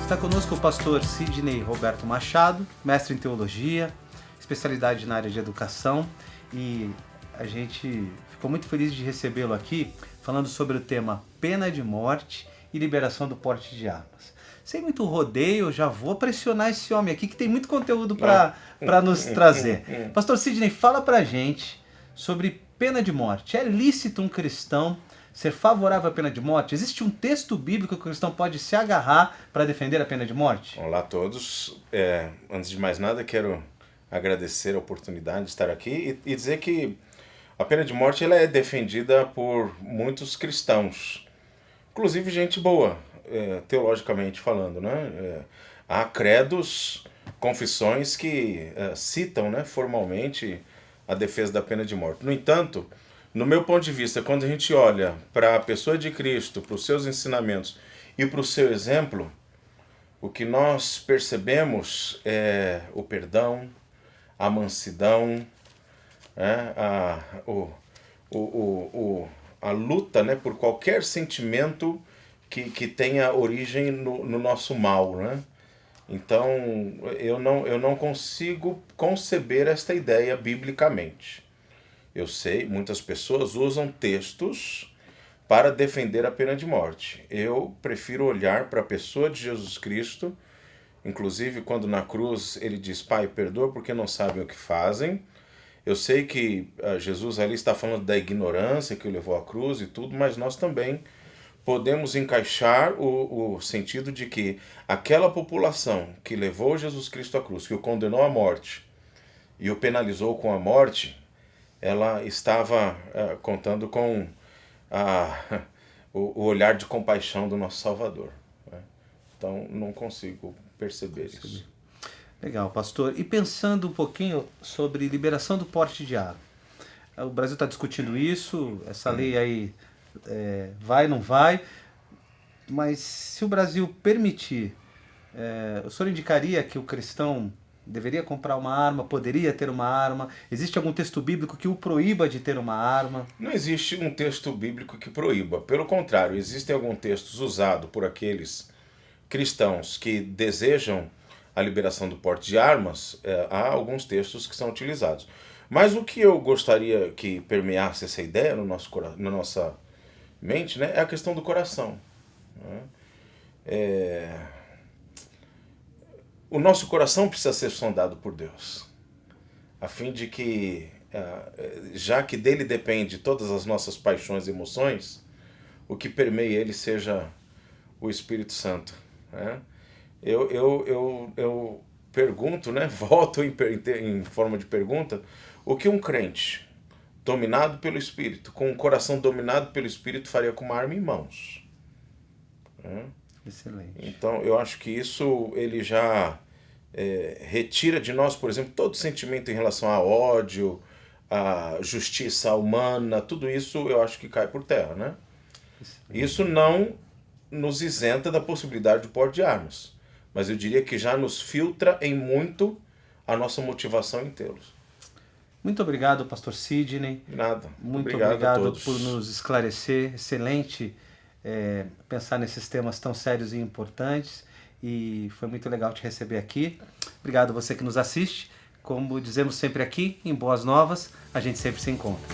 Está conosco o pastor Sidney Roberto Machado, mestre em teologia, especialidade na área de educação, e a gente ficou muito feliz de recebê-lo aqui falando sobre o tema pena de morte e liberação do porte de armas. Sem muito rodeio, já vou pressionar esse homem aqui que tem muito conteúdo para nos trazer. Pastor Sidney, fala pra gente sobre pena de morte. É lícito um cristão ser favorável à pena de morte? Existe um texto bíblico que o cristão pode se agarrar para defender a pena de morte? Olá a todos. Antes de mais nada, quero agradecer a oportunidade de estar aqui e dizer que a pena de morte ela é defendida por muitos cristãos, inclusive gente boa, teologicamente falando, né? Há credos, confissões que citam, né, formalmente a defesa da pena de morte. No entanto, no meu ponto de vista, quando a gente olha para a pessoa de Cristo, para os seus ensinamentos e para o seu exemplo, o que nós percebemos é o perdão, a mansidão, a luta, né, por qualquer sentimento que tenha origem no nosso mal, né? Então, eu não consigo conceber esta ideia biblicamente. Eu sei, muitas pessoas usam textos para defender a pena de morte. Eu prefiro olhar para a pessoa de Jesus Cristo, inclusive quando na cruz ele diz, Pai, perdoa porque não sabem o que fazem. Eu sei que Jesus ali está falando da ignorância que o levou à cruz e tudo, mas nós também podemos encaixar o sentido de que aquela população que levou Jesus Cristo à cruz, que o condenou à morte e o penalizou com a morte, ela estava contando com o olhar de compaixão do nosso Salvador, né? Então, não consigo perceber isso. Legal, pastor. E pensando um pouquinho sobre liberação do porte de arma. O Brasil está discutindo isso, essa lei aí vai, não vai, mas se o Brasil permitir, o senhor indicaria que o cristão deveria comprar uma arma, poderia ter uma arma? Existe algum texto bíblico que o proíba de ter uma arma? Não existe um texto bíblico que proíba. Pelo contrário, existem alguns textos usados por aqueles cristãos que desejam a liberação do porte de armas. Há alguns textos que são utilizados. Mas o que eu gostaria que permeasse essa ideia na nossa mente, né, é a questão do coração, né? O nosso coração precisa ser sondado por Deus, a fim de que, já que dele depende todas as nossas paixões e emoções, o que permeia ele seja o Espírito Santo, né? Eu pergunto, né, volto em forma de pergunta, o que um crente dominado pelo Espírito, com um coração dominado pelo Espírito, faria com uma arma em mãos, né? Excelente. Então, eu acho que isso ele já retira de nós, por exemplo, todo sentimento em relação a ódio, a justiça humana, tudo isso eu acho que cai por terra, né? Isso não nos isenta da possibilidade de porte de armas, mas eu diria que já nos filtra em muito a nossa motivação em tê-los. Muito obrigado, pastor Sidney. Nada. Muito Obrigado a obrigado todos por nos esclarecer. Excelente pensar nesses temas tão sérios e importantes. E foi muito legal te receber aqui. Obrigado a você que nos assiste. Como dizemos sempre aqui, em Boas Novas, a gente sempre se encontra.